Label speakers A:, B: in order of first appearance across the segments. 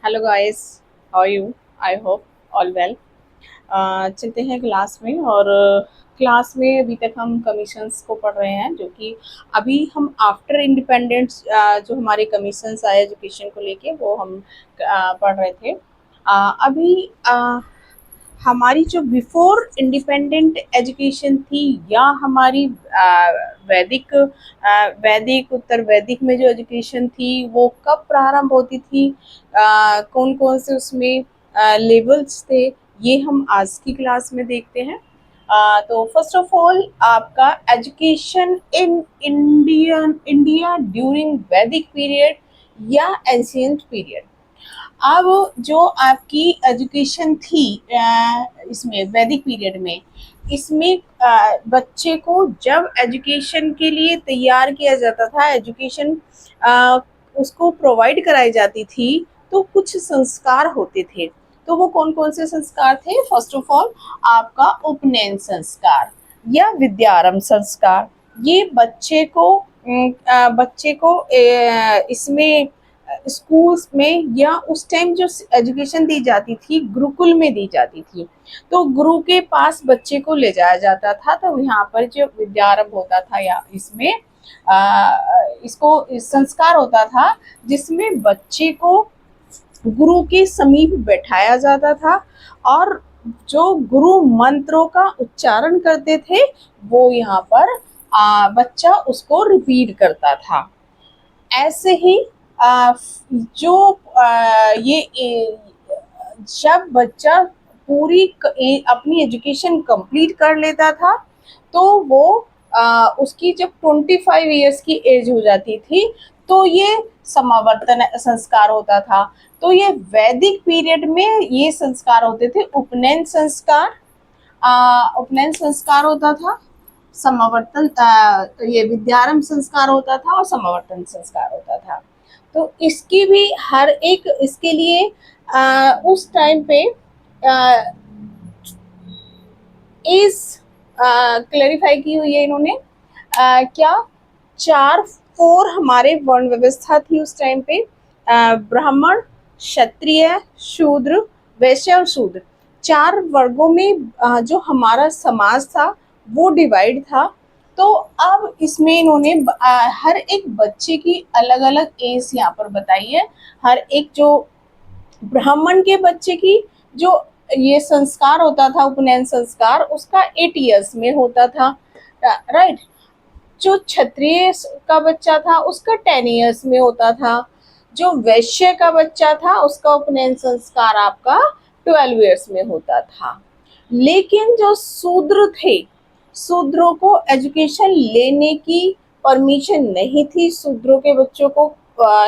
A: Hello guys, how are you? I hope all well. चलते हैं class में। और क्लास में अभी तक हम कमीशंस को पढ़ रहे हैं, जो कि अभी हम आफ्टर इंडिपेंडेंस जो हमारे कमीशंस आए एजुकेशन को लेके वो हम पढ़ रहे थे। अभी हमारी जो बिफोर इंडिपेंडेंट एजुकेशन थी, या हमारी वैदिक उत्तर वैदिक में जो एजुकेशन थी वो कब प्रारंभ होती थी, कौन कौन से उसमें लेवल्स थे, ये हम आज की क्लास में देखते हैं। तो फर्स्ट ऑफ ऑल आपका एजुकेशन इन इंडिया ड्यूरिंग वैदिक पीरियड या एंशियंट पीरियड। अब जो आपकी एजुकेशन थी इसमें वैदिक पीरियड में, इसमें बच्चे को जब एजुकेशन के लिए तैयार किया जाता था, एजुकेशन उसको प्रोवाइड कराई जाती थी, तो कुछ संस्कार होते थे। तो वो कौन कौन से संस्कार थे? फर्स्ट ऑफ ऑल आपका उपनयन संस्कार या विद्यारंभ संस्कार। ये बच्चे को इसमें स्कूल्स में या उस टाइम जो एजुकेशन दी जाती थी गुरुकुल में दी जाती थी, तो गुरु के पास बच्चे को ले जाया जाता था। तो यहाँ पर जो विद्यारंभ होता था या इसमें इसको संस्कार होता था, जिसमें बच्चे को गुरु के समीप बैठाया जाता था और जो गुरु मंत्रों का उच्चारण करते थे वो यहाँ पर बच्चा उसको रिपीट करता था। ऐसे ही जो ये जब बच्चा पूरी अपनी एजुकेशन कंप्लीट कर लेता था, तो वो उसकी जब 25 इयर्स की एज हो जाती थी, तो ये समावर्तन संस्कार होता था। तो ये वैदिक पीरियड में ये संस्कार होते थे। उपनयन संस्कार होता था, समावर्तन ये विद्यारंभ संस्कार होता था और समावर्तन संस्कार होता था। तो इसकी भी हर एक इसके लिए उस टाइम पे एज क्लैरिफाई की हुई है इन्होंने। क्या चार फोर हमारे वर्ण व्यवस्था थी उस टाइम पे। ब्राह्मण, क्षत्रिय, शूद्र, वैश्य और शूद्र, चार वर्गों में जो हमारा समाज था वो डिवाइड था। तो अब इसमें इन्होंने हर एक बच्चे की अलग अलग एज यहाँ पर बताई है। हर एक जो ब्राह्मण के बच्चे की जो ये संस्कार होता था, उपनयन संस्कार, उसका 8 इयर्स में होता था, राइट। जो क्षत्रिय का बच्चा था उसका 10 इयर्स में होता था। जो वैश्य का बच्चा था उसका उपनयन संस्कार आपका 12 इयर्स में होता था। लेकिन जो शूद्र थे, शूद्रों को एजुकेशन लेने की परमिशन नहीं थी। शूद्रों के बच्चों को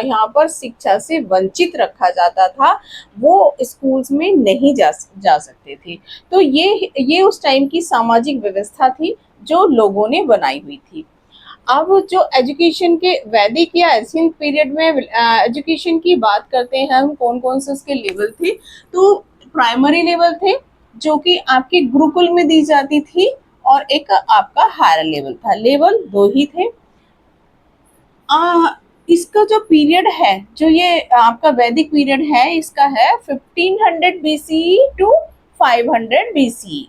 A: यहाँ पर शिक्षा से वंचित रखा जाता था, वो स्कूल्स में नहीं जा सकते थे। तो ये उस टाइम की सामाजिक व्यवस्था थी जो लोगों ने बनाई हुई थी। अब जो एजुकेशन के वैदिक या एशियन पीरियड में एजुकेशन की बात करते हैं हम, कौन कौन से उसके लेवल थे? तो प्राइमरी लेवल थे जो कि आपके गुरुकुल में दी जाती थी, और एक आपका हायर लेवल था। लेवल दो ही थे। इसका जो पीरियड है, जो ये आपका वैदिक पीरियड है, इसका है 1500 BCE टू 500 BCE।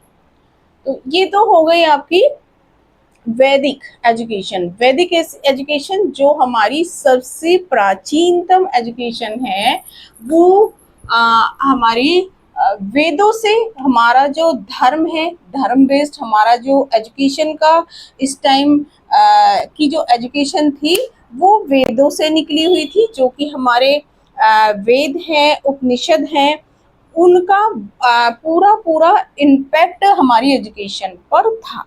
A: तो ये तो हो गई आपकी वैदिक एजुकेशन। वैदिक एजुकेशन जो हमारी सबसे प्राचीनतम एजुकेशन है, वो हमारी वेदों से हमारा जो धर्म है, धर्म बेस्ड हमारा जो एजुकेशन का इस टाइम की जो एजुकेशन थी वो वेदों से निकली हुई थी। जो कि हमारे वेद हैं, उपनिषद हैं, उनका पूरा पूरा इम्पैक्ट हमारी एजुकेशन पर था।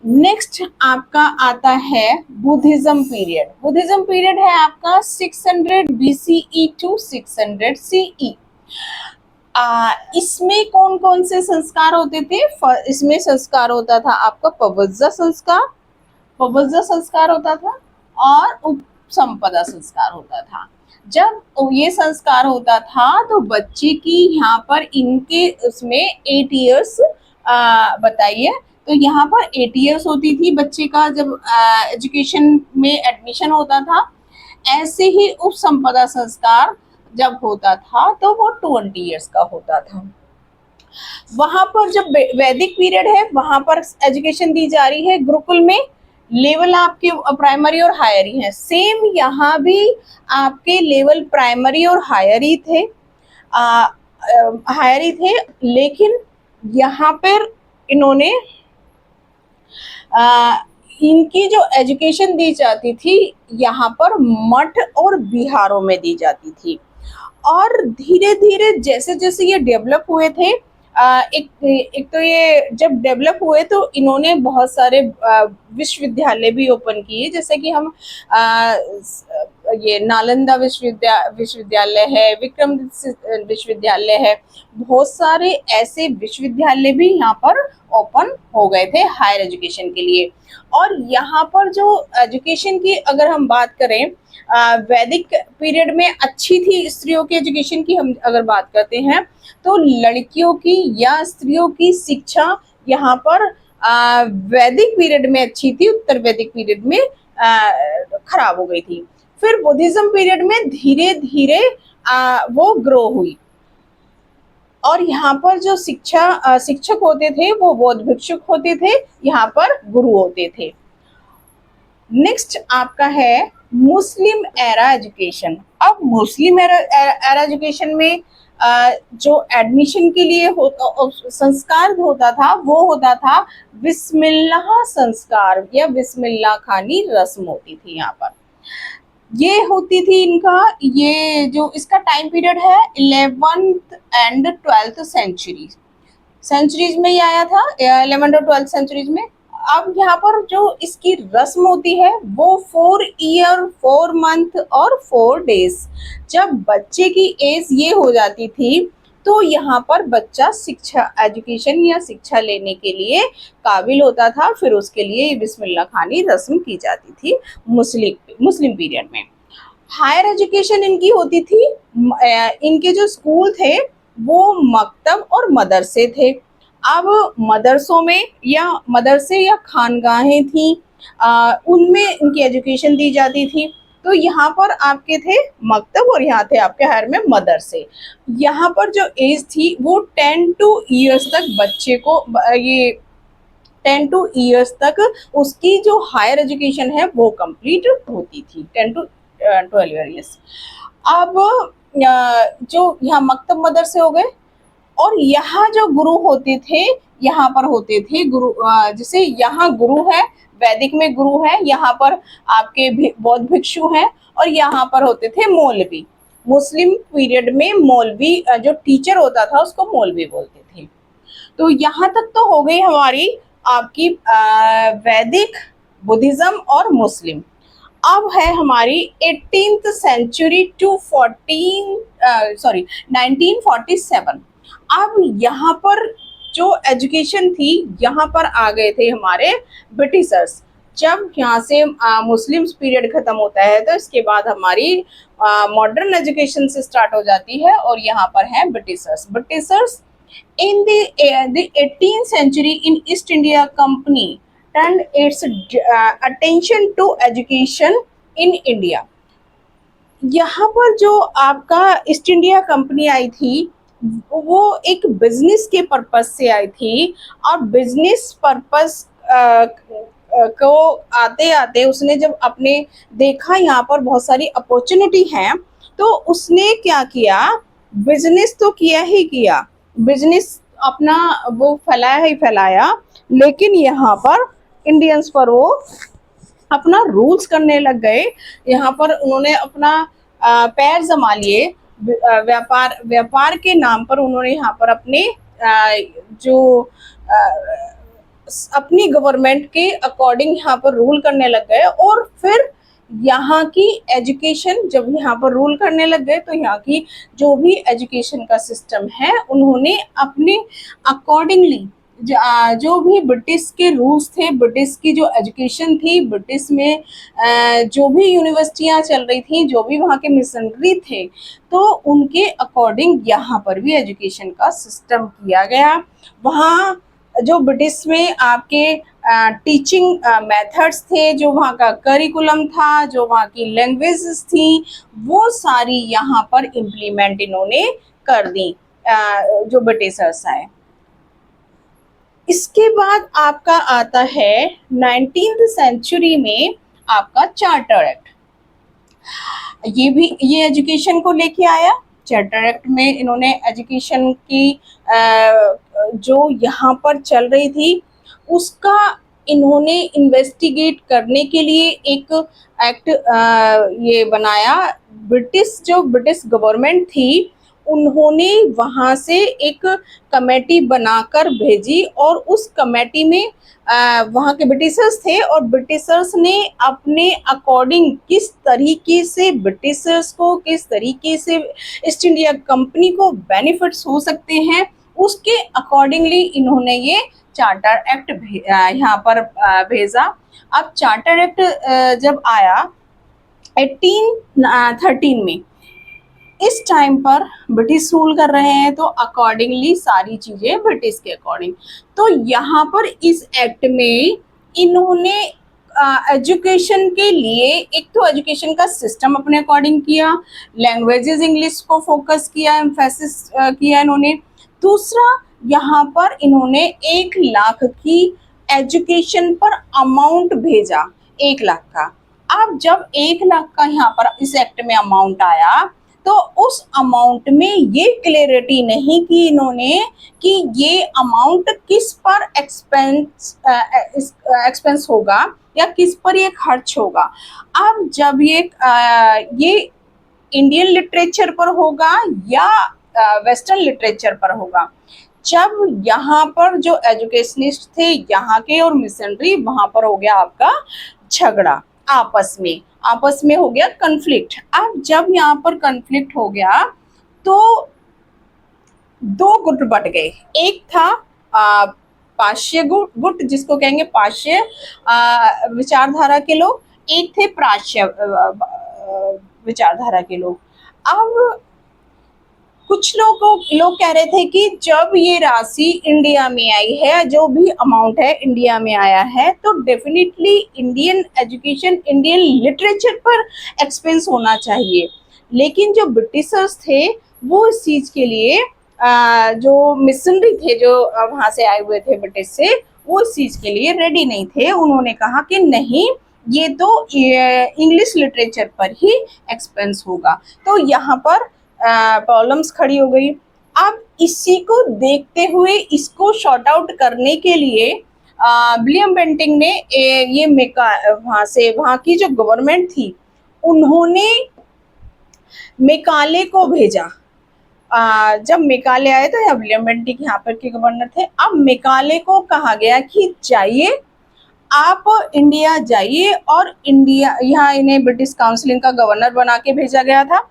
A: नेक्स्ट आपका आता है बुद्धिज्म पीरियड। बुद्धिज्म पीरियड है आपका 600 BCE टू 600 CE। इसमें कौन कौन से संस्कार होते थे? इसमें संस्कार होता था आपका पवज्जा संस्कार होता था, और उपसंपदा संस्कार होता था। जब ये संस्कार होता था तो बच्चे की यहाँ पर इनके उसमें 8 इयर्स बताइए। तो यहाँ पर 8 इयर्स होती थी बच्चे का जब एजुकेशन में एडमिशन होता था। ऐसे ही उपसंपदा संस्कार जब होता था तो वो 20 ईयर्स का होता था। वहां पर जब वैदिक पीरियड है वहां पर एजुकेशन दी जा रही है गुरुकुल में, लेवल आपके प्राइमरी और हायर ही है। सेम यहाँ भी आपके लेवल प्राइमरी और हायर ही थे, हायर ही थे, लेकिन यहाँ पर इन्होंने इनकी जो एजुकेशन दी जाती थी यहाँ पर मठ और बिहारों में दी जाती थी। और धीरे धीरे जैसे जैसे ये डेवलप हुए थे, एक एक तो ये जब डेवलप हुए तो इन्होंने बहुत सारे विश्वविद्यालय भी ओपन किए, जैसे कि हम ये नालंदा विश्वविद्यालय है, विक्रम विश्वविद्यालय है, बहुत सारे ऐसे विश्वविद्यालय भी यहाँ पर ओपन हो गए थे हायर एजुकेशन के लिए। और यहाँ पर जो एजुकेशन की अगर हम बात करें, वैदिक पीरियड में अच्छी थी स्त्रियों की एजुकेशन की हम अगर बात करते हैं तो लड़कियों की या स्त्रियों की शिक्षा यहाँ पर वैदिक पीरियड में अच्छी थी, उत्तर वैदिक पीरियड में खराब हो गई थी। फिर बुद्धिज्म पीरियड में धीरे धीरे वो ग्रो हुई और यहाँ पर जो शिक्षक होते थे वो बौद्ध भिक्षुक होते थे, यहाँ पर गुरु होते थे। नेक्स्ट आपका है मुस्लिम एरा एजुकेशन। अब मुस्लिम एरा एजुकेशन में जो एडमिशन के लिए संस्कार होता था वो होता था बिस्मिल्लाह संस्कार या बिस्मिल्लाह खानी रस्म होती थी। यहाँ पर ये होती थी इनका, ये जो इसका टाइम पीरियड है 11th एंड 12th सेंचुरीज में ही आया था, 11th और 12th सेंचुरीज में। अब यहाँ पर जो इसकी रस्म होती है वो 4 ईयर 4 मंथ और 4 डेज। जब बच्चे की एज ये हो जाती थी तो यहाँ पर बच्चा शिक्षा एजुकेशन या शिक्षा लेने के लिए काबिल होता था, फिर उसके लिए बिस्मिल्लाह खानी रस्म की जाती थी मुस्लिम पीरियड में। हायर एजुकेशन इनकी होती थी, इनके जो स्कूल थे वो मकतब और मदरसे थे। अब मदरसे या खानगाहें थी, उनमें इनकी एजुकेशन दी जाती थी। तो यहाँ पर आपके थे मकतब और यहाँ थे आपके हायर में मदरसे। यहाँ पर जो एज थी वो 10 to ईयर्स तक बच्चे को ये 10 to ईयर्स तक उसकी जो हायर एजुकेशन है वो कंप्लीट होती थी, 10 to 12 ईयर्स। अब जो यहाँ मकतब मदरसे हो गए और यहाँ जो गुरु होते थे यहाँ पर होते थे गुरु, जैसे यहाँ गुरु है, वैदिक में गुरु है, यहाँ पर आपके बौद्ध भिक्षु हैं और यहाँ पर होते थे मौलवी। मुस्लिम पीरियड में मौलवी जो टीचर होता था उसको मौलवी बोलते थे। तो यहाँ तक तो हो गई हमारी आपकी वैदिक, बुद्धिज्म और मुस्लिम। अब है हमारी 18th सेंचुरी टू 1947। अब यहाँ पर जो एजुकेशन थी यहाँ पर आ गए थे हमारे ब्रिटिशर्स। जब यहाँ से मुस्लिम पीरियड खत्म होता है तो इसके बाद हमारी मॉडर्न एजुकेशन से स्टार्ट हो जाती है और यहाँ पर है Britishers in the 18th century in East India Company turned its attention to education in India। यहाँ पर जो आपका ईस्ट इंडिया कंपनी आई थी वो एक बिजनेस के पर्पस से आई थी और बिजनेस पर्पस को आते आते उसने जब अपने देखा यहाँ पर बहुत सारी अपॉर्चुनिटी हैं तो उसने क्या किया, बिजनेस तो किया ही किया, बिजनेस अपना वो फैलाया ही फैलाया, लेकिन यहाँ पर इंडियंस पर वो अपना रूल्स करने लग गए। यहाँ पर उन्होंने अपना पैर जमा लिए, व्यापार के नाम पर उन्होंने यहाँ पर अपने जो अपनी गवर्नमेंट के अकॉर्डिंग यहाँ पर रूल करने लग गए। और फिर यहाँ की एजुकेशन जब यहाँ पर रूल करने लग गए तो यहाँ की जो भी एजुकेशन का सिस्टम है उन्होंने अपने अकॉर्डिंगली जो भी ब्रिटिश के रूल्स थे, ब्रिटिश की जो एजुकेशन थी, ब्रिटिश में जो भी यूनिवर्सिटियाँ चल रही थी, जो भी वहाँ के मिशनरी थे, तो उनके अकॉर्डिंग यहाँ पर भी एजुकेशन का सिस्टम किया गया। वहाँ जो ब्रिटिश में आपके टीचिंग मेथड्स थे, जो वहाँ का करिकुलम था, जो वहाँ की लैंग्वेजेस थी, वो सारी यहाँ पर इम्प्लीमेंट इन्होंने कर दी जो ब्रिटिशर्स आए। इसके बाद आपका आता है 19th सेंचुरी में आपका चार्टर एक्ट। ये एजुकेशन को लेके आया। चार्टर एक्ट में इन्होंने एजुकेशन की जो यहाँ पर चल रही थी उसका इन्होंने इन्वेस्टिगेट करने के लिए एक एक्ट ये बनाया। ब्रिटिश गवर्नमेंट थी, उन्होंने वहाँ से एक कमेटी बनाकर भेजी और उस कमेटी में वहाँ के ब्रिटिशर्स थे और ब्रिटिशर्स ने अपने अकॉर्डिंग किस तरीके से ब्रिटिशर्स को, किस तरीके से ईस्ट इंडिया कंपनी को बेनिफिट्स हो सकते हैं, उसके अकॉर्डिंगली इन्होंने ये चार्टर एक्ट यहाँ पर भेजा। अब चार्टर एक्ट जब आया 1813 में, इस टाइम पर ब्रिटिश रूल कर रहे हैं तो अकॉर्डिंगली सारी चीजें ब्रिटिश के अकॉर्डिंग। तो यहाँ पर इस एक्ट में इन्होंने एजुकेशन के लिए एक तो एजुकेशन का सिस्टम अपने अकॉर्डिंग किया, लैंग्वेजेस इंग्लिश को फोकस किया, एम्फेसिस किया इन्होंने। दूसरा, यहाँ पर इन्होंने 1 लाख की एजुकेशन पर अमाउंट भेजा, 1 लाख का। अब जब 1 लाख का यहाँ पर इस एक्ट में अमाउंट आया तो उस अमाउंट में ये क्लियरिटी नहीं की इन्होंने कि ये अमाउंट किस पर एक्सपेंस होगा या किस पर ये खर्च होगा। अब जब ये इंडियन लिटरेचर पर होगा या वेस्टर्न लिटरेचर पर होगा। जब यहाँ पर जो एजुकेशनिस्ट थे यहाँ के और मिशनरी, वहां पर हो गया आपका झगड़ा, आपस में हो गया कन्फ्लिक्ट। अब जब यहाँ पर कन्फ्लिक्ट हो गया तो 2 गुट बट गए। एक था पाश्य गुट जिसको कहेंगे पाश्य विचारधारा के लोग, एक थे प्राच्य विचारधारा के लोग। अब कुछ लोग कह रहे थे कि जब ये राशि इंडिया में आई है, जो भी अमाउंट है इंडिया में आया है, तो definitely Indian education, Indian literature पर एक्सपेंस होना चाहिए। लेकिन जो ब्रिटिशर्स थे वो इस चीज के लिए जो मिशनरी थे, जो वहां से आए हुए थे ब्रिटिश से, वो इस चीज के लिए रेडी नहीं थे। उन्होंने कहा कि नहीं, ये तो इंग्लिश लिटरेचर पर ही एक्सपेंस होगा। तो यहाँ पर प्रॉब्लम्स खड़ी हो गई। अब इसी को देखते हुए, इसको शॉर्ट आउट करने के लिए विलियम बेंटिंक ने ये वहां की जो गवर्नमेंट थी उन्होंने मेकाले को भेजा। जब मेकाले आए तो यहाँ विलियम बेंटिंक यहाँ पर के गवर्नर थे। अब मेकाले को कहा गया कि जाइए, आप इंडिया जाइए, और इंडिया यहाँ इन्हें ब्रिटिश काउंसिल का गवर्नर बना के भेजा गया था।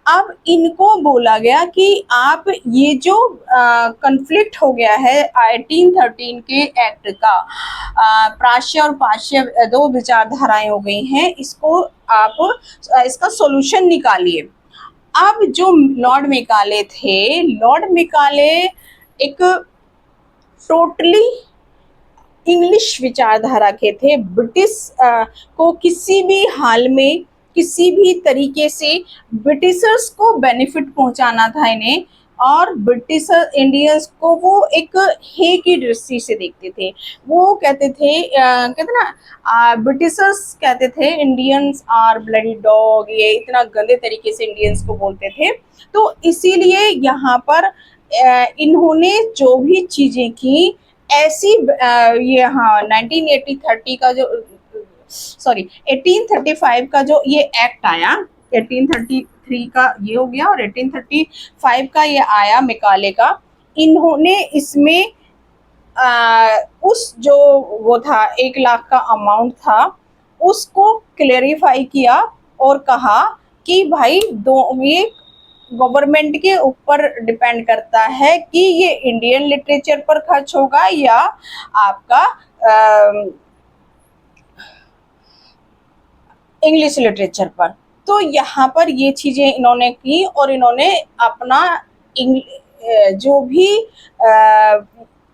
A: अब इनको बोला गया कि आप ये जो कन्फ्लिक्ट हो गया है 1813 के एक्ट का, प्राच्य और पाश्य 2 विचारधाराएं हो गई हैं, इसको आप इसका सॉल्यूशन निकालिए। अब जो लॉर्ड मेकाले थे, लॉर्ड मेकाले एक टोटली इंग्लिश विचारधारा के थे। ब्रिटिश को किसी भी हाल में, किसी भी तरीके से ब्रिटिशर्स को बेनिफिट पहुंचाना था इन्हें, और ब्रिटिशर इंडियंस को वो एक हे की दृष्टि से देखते थे। वो कहते ना, ब्रिटिशर्स कहते थे इंडियंस आर ब्लडी डॉग, ये इतना गंदे तरीके से इंडियंस को बोलते थे। तो इसीलिए यहाँ पर इन्होंने जो भी चीजें की ऐसी, ये हाँ 1930 का जो 1835 का जो ये एक्ट आया, 1833 का ये हो गया और 1835 का ये आया मेकाले का। इन्होंने इसमें उस जो वो था 1 लाख का अमाउंट था उसको क्लेरिफाई किया और कहा कि भाई ये गवर्नमेंट के ऊपर डिपेंड करता है कि ये इंडियन लिटरेचर पर खर्च होगा या आपका इंग्लिश लिटरेचर पर। तो यहाँ पर ये चीजें इन्होंने की और इन्होंने अपना जो भी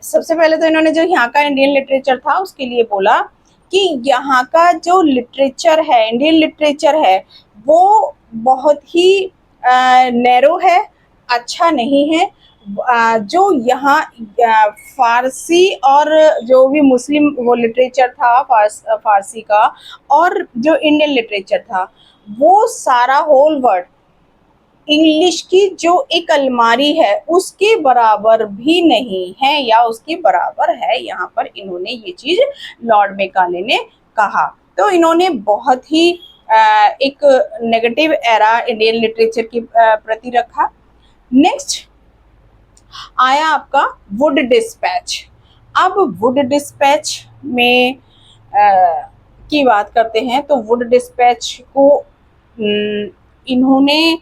A: सबसे पहले तो इन्होंने जो यहाँ का इंडियन लिटरेचर था उसके लिए बोला कि यहाँ का जो लिटरेचर है, इंडियन लिटरेचर है, वो बहुत ही नैरो है, अच्छा नहीं है। जो यहाँ फारसी और जो भी मुस्लिम वो लिटरेचर था फारसी का, और जो इंडियन लिटरेचर था, वो सारा होल वर्ड इंग्लिश की जो एक अलमारी है उसके बराबर भी नहीं है, या उसके बराबर है। यहाँ पर इन्होंने ये चीज लॉर्ड मेकाले ने कहा। तो इन्होंने बहुत ही एक नेगेटिव एरा इंडियन लिटरेचर के प्रति रखा। नेक्स्ट आया आपका वुड डिस्पैच। अब वुड डिस्पैच में की बात करते हैं तो वुड डिस्पैच को इन्होंने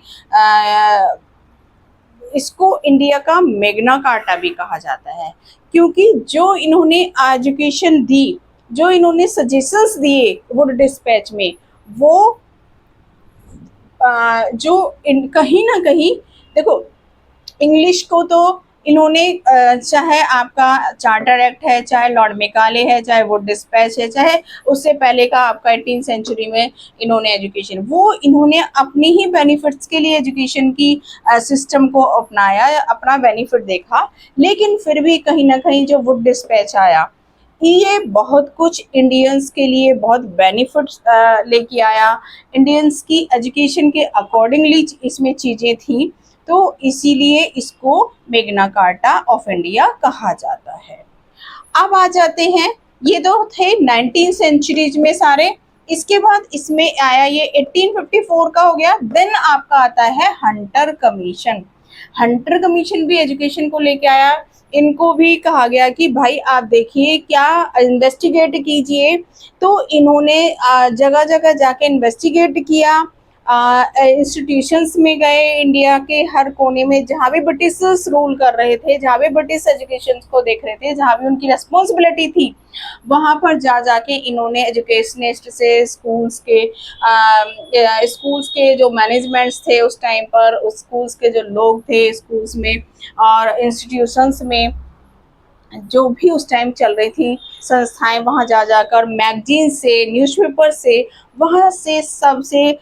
A: इसको इंडिया का मैग्ना कार्टा भी कहा जाता है, क्योंकि जो इन्होंने एजुकेशन दी, जो इन्होंने सजेशंस दिए वुड डिस्पैच में, वो जो कहीं ना कहीं देखो, इंग्लिश को तो इन्होंने चाहे आपका चार्टर एक्ट है, चाहे लॉर्ड मेकाले है, चाहे वुड डिस्पैच है, चाहे उससे पहले का आपका 18th सेंचुरी में इन्होंने एजुकेशन, वो इन्होंने अपने ही बेनिफिट्स के लिए एजुकेशन की सिस्टम को अपनाया, अपना बेनिफिट देखा। लेकिन फिर भी कहीं ना कहीं जो वुड डिस्पैच आया, ये बहुत कुछ इंडियंस के लिए बहुत बेनिफिट्स लेके आया। इंडियंस की एजुकेशन के अकॉर्डिंगली इसमें चीज़ें थी, तो इसीलिए इसको मैग्ना कार्टा ऑफ इंडिया कहा जाता है। अब आ जाते हैं, ये तो थे 19th सेंचुरीज में सारे। इसके बाद इसमें आया ये 1854 का हो गया। देन आपका आता है हंटर कमीशन। हंटर कमीशन भी एजुकेशन को लेके आया। इनको भी कहा गया कि भाई आप देखिए, क्या इन्वेस्टिगेट कीजिए। तो इन्होंने जगह जगह जाके इन्वेस्टिगेट किया, इंस्टीट्यूशंस में गए, इंडिया के हर कोने में जहाँ भी ब्रिटिशर्स रूल कर रहे थे, जहाँ भी ब्रिटिश एजुकेशन को देख रहे थे, जहाँ भी उनकी रेस्पॉन्सिबिलिटी थी, वहाँ पर जा जाके इन्होंने एजुकेशनिस्ट से स्कूल्स के जो मैनेजमेंट्स थे उस टाइम पर, उस स्कूल्स के जो लोग थे स्कूल्स में और इंस्टीट्यूशंस में, जो भी उस टाइम चल रही थी संस्थाएं, वहाँ जा जाकर मैगजीन से, न्यूज़पेपर से, वहाँ से सबसे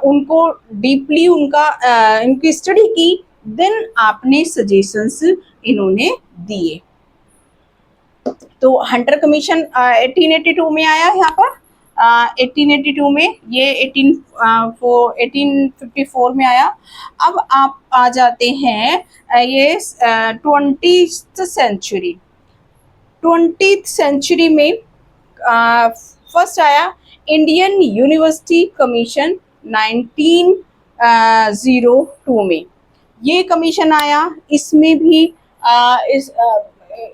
A: उनको डीपली इनकी स्टडी की। देन आपने सजेशंस इन्होंने दिए। तो हंटर कमीशन 1882 में आया यहाँ पर। 1882 में, ये 1854 में आया। अब आप आ जाते हैं ये 20th सेंचुरी में फर्स्ट आया इंडियन यूनिवर्सिटी कमीशन 1902 में। ये कमीशन आया, इसमें भी इस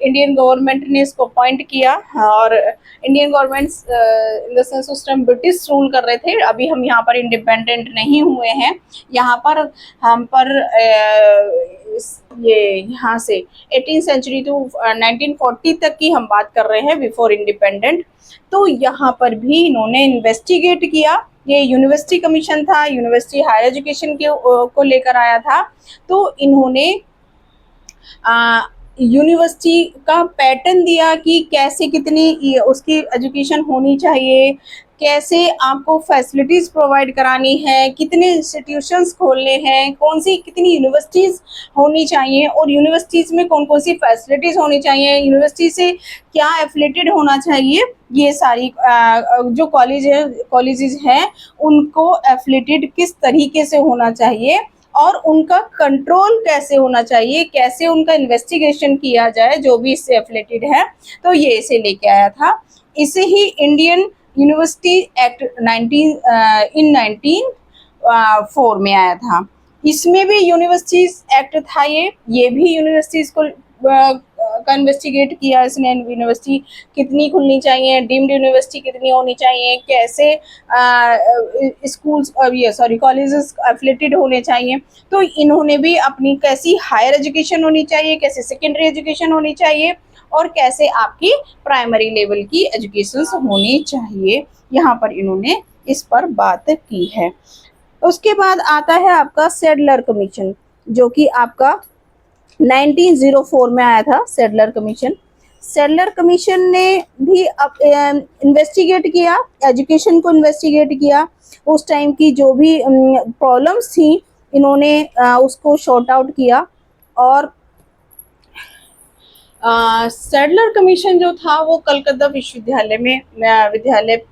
A: इंडियन गवर्नमेंट ने इसको अपॉइंट किया। और Indian government in the sense उस टाइम ब्रिटिश रूल कर रहे थे, अभी हम यहाँ पर इंडिपेंडेंट नहीं हुए हैं। यहाँ पर हम पर ये यहाँ से 18th सेंचुरी टू 1940 तक की हम बात कर रहे हैं, बिफोर इंडिपेंडेंट। तो यहाँ पर भी इन्होंने इन्वेस्टिगेट किया। ये यूनिवर्सिटी कमीशन था, यूनिवर्सिटी हायर एजुकेशन के को लेकर आया था। तो इन्होंने यूनिवर्सिटी का पैटर्न दिया कि कैसे कितनी उसकी एजुकेशन होनी चाहिए, कैसे आपको फैसिलिटीज़ प्रोवाइड करानी है, कितने इंस्टीट्यूशंस खोलने हैं, कौन सी कितनी यूनिवर्सिटीज़ होनी चाहिए, और यूनिवर्सिटीज़ में कौन कौन सी फैसिलिटीज़ होनी चाहिए, यूनिवर्सिटी से क्या एफिलेटेड होना चाहिए। ये सारी जो कॉलेजेस हैं उनको एफिलेटेड किस तरीके से होना चाहिए, और उनका कंट्रोल कैसे होना चाहिए, कैसे उनका इन्वेस्टिगेशन किया जाए जो भी इससे एफिलेटेड है। तो ये इसे लेके आया था। इसे ही इंडियन यूनिवर्सिटी एक्ट 1904 में आया था। इसमें भी यूनिवर्सिटीज एक्ट था। ये भी यूनिवर्सिटीज को का इन्वेस्टिगेट किया इसने। यूनिवर्सिटी कितनी खुलनी चाहिए, डीम्ड यूनिवर्सिटी कितनी होनी चाहिए, कैसे स्कूल्स कॉलेजेस एफिलेटेड होने चाहिए। तो इन्होंने भी अपनी कैसी हायर एजुकेशन होनी चाहिए, कैसे सेकेंडरी एजुकेशन होनी चाहिए, और कैसे आपकी प्राइमरी लेवल की एजुकेशन होनी चाहिए, यहाँ पर इन्होंने इस पर बात की है। उसके बाद आता है आपका सेडलर कमीशन, जो कि आपका 1904 में आया था। सेडलर कमीशन सैडलर कमीशन ने भी इन्वेस्टिगेट किया, एजुकेशन को इन्वेस्टिगेट किया, उस टाइम की जो भी प्रॉब्लम्स थी इन्होंने उसको शॉर्ट आउट किया। और सैडलर कमीशन जो था वो कलकत्ता विश्वविद्यालय में विद्यालय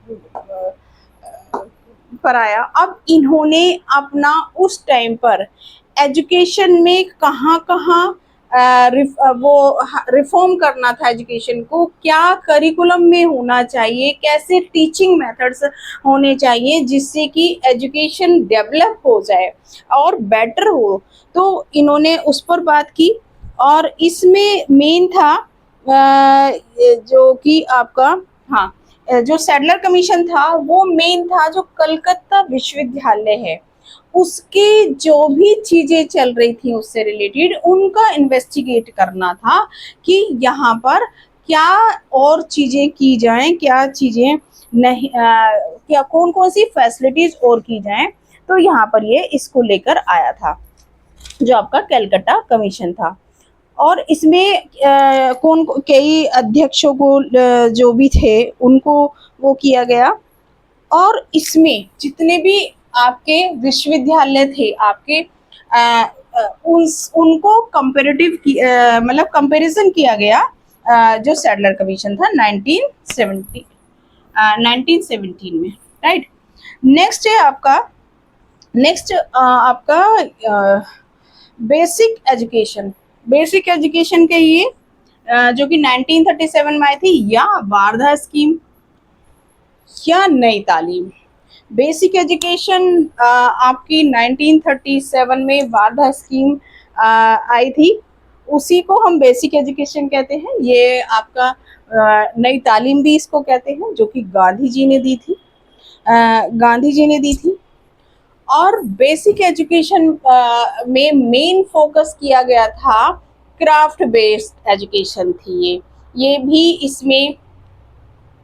A: पर आया। अब इन्होंने अपना उस टाइम पर एजुकेशन में कहाँ कहाँ वो रिफॉर्म करना था, एजुकेशन को क्या करिकुलम में होना चाहिए, कैसे टीचिंग मेथड्स होने चाहिए जिससे कि एजुकेशन डेवलप हो जाए और बेटर हो, तो इन्होंने उस पर बात की। और इसमें मेन था जो कि आपका, हाँ, जो सैडलर कमीशन था वो मेन था जो कलकत्ता विश्वविद्यालय है उसके जो भी चीजें चल रही थी उससे रिलेटेड उनका इन्वेस्टिगेट करना था कि यहाँ पर क्या और चीजें की जाएं, क्या चीजें नहीं, क्या कौन कौन सी फैसिलिटीज और की जाएं। तो यहाँ पर ये इसको लेकर आया था जो आपका कलकत्ता कमीशन था। और इसमें कौन कई अध्यक्षों को जो भी थे उनको वो किया गया। और इसमें जितने भी आपके विश्वविद्यालय थे आपके उनको कंपेरेटिव मतलब कंपैरिजन किया गया जो सैडलर कमीशन था 1917 में, राइट। नेक्स्ट है आपका, नेक्स्ट आपका बेसिक एजुकेशन। बेसिक एजुकेशन के ये जो कि 1937 में आई थी, या वारधा स्कीम या नई तालीम। बेसिक एजुकेशन आपकी 1937 में वारधा स्कीम आई थी, उसी को हम बेसिक एजुकेशन कहते हैं। ये आपका नई तालीम भी इसको कहते हैं जो कि गांधी जी ने दी थी, गांधी जी ने दी थी। और बेसिक एजुकेशन में मेन फोकस किया गया था, क्राफ्ट बेस्ड एजुकेशन थी ये भी इसमें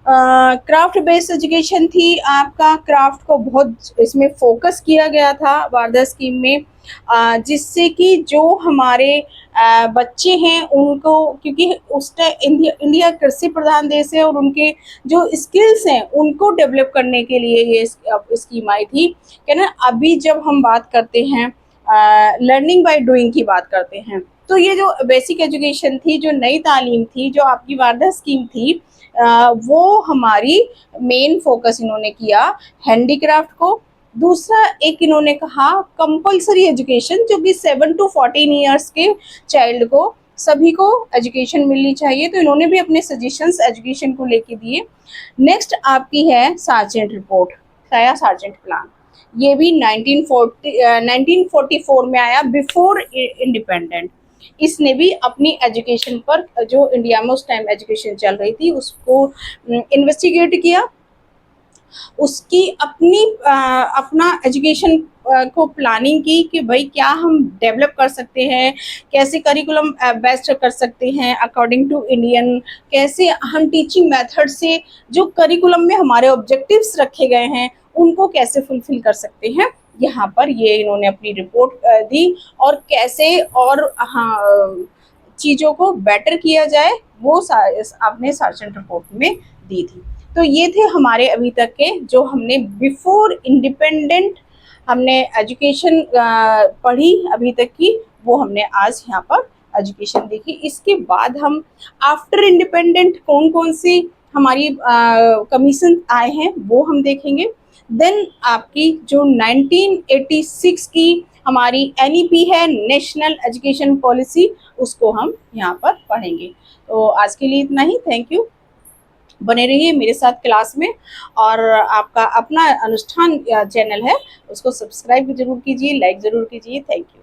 A: क्राफ्ट बेस्ड एजुकेशन थी। आपका क्राफ्ट को बहुत इसमें फोकस किया गया था वारदा स्कीम में, जिससे कि जो हमारे बच्चे हैं उनको, क्योंकि उस टाइम इंडिया कृषि प्रधान देश है और उनके जो स्किल्स हैं उनको डेवलप करने के लिए ये स्कीम आई थी। क्या ना, अभी जब हम बात करते हैं लर्निंग बाय डूइंग की बात करते हैं, तो ये जो बेसिक एजुकेशन थी, जो नई तालीम थी, जो आपकी वारदा स्कीम थी, वो हमारी मेन फोकस इन्होंने किया हैंडीक्राफ्ट को। दूसरा एक इन्होंने कहा कंपलसरी एजुकेशन, जो कि 7 to 14 ईयर्स के चाइल्ड को सभी को एजुकेशन मिलनी चाहिए, तो इन्होंने भी अपने सजेशंस एजुकेशन को लेके दिए। नेक्स्ट आपकी है सार्जेंट रिपोर्ट या सार्जेंट प्लान। ये भी 1944 में आया, बिफोर इंडिपेंडेंट। इसने भी अपनी एजुकेशन पर, जो इंडिया में उस टाइम एजुकेशन चल रही थी, उसको इन्वेस्टिगेट किया, उसकी अपनी अपना एजुकेशन को प्लानिंग की कि भाई क्या हम डेवलप कर सकते हैं, कैसे करिकुलम बेस्ट कर सकते हैं अकॉर्डिंग टू इंडियन, कैसे हम टीचिंग मेथड से जो करिकुलम में हमारे ऑब्जेक्टिव्स रखे गए हैं उनको कैसे फुलफिल कर सकते हैं। यहाँ पर ये इन्होंने अपनी रिपोर्ट दी, और कैसे और हाँ चीज़ों को बेटर किया जाए वो आपने सार्जेंट रिपोर्ट में दी थी। तो ये थे हमारे अभी तक के जो हमने बिफोर इंडिपेंडेंट हमने एजुकेशन पढ़ी अभी तक की, वो हमने आज यहाँ पर एजुकेशन देखी। इसके बाद हम आफ्टर इंडिपेंडेंट कौन कौन सी हमारी कमीशन आए हैं वो हम देखेंगे। देन आपकी जो 1986 की हमारी NEP है, नेशनल एजुकेशन पॉलिसी, उसको हम यहाँ पर पढ़ेंगे। तो आज के लिए इतना ही, थैंक यू। बने रहिए मेरे साथ क्लास में, और आपका अपना अनुष्ठान चैनल है उसको सब्सक्राइब जरूर कीजिए, लाइक जरूर कीजिए। Thank you.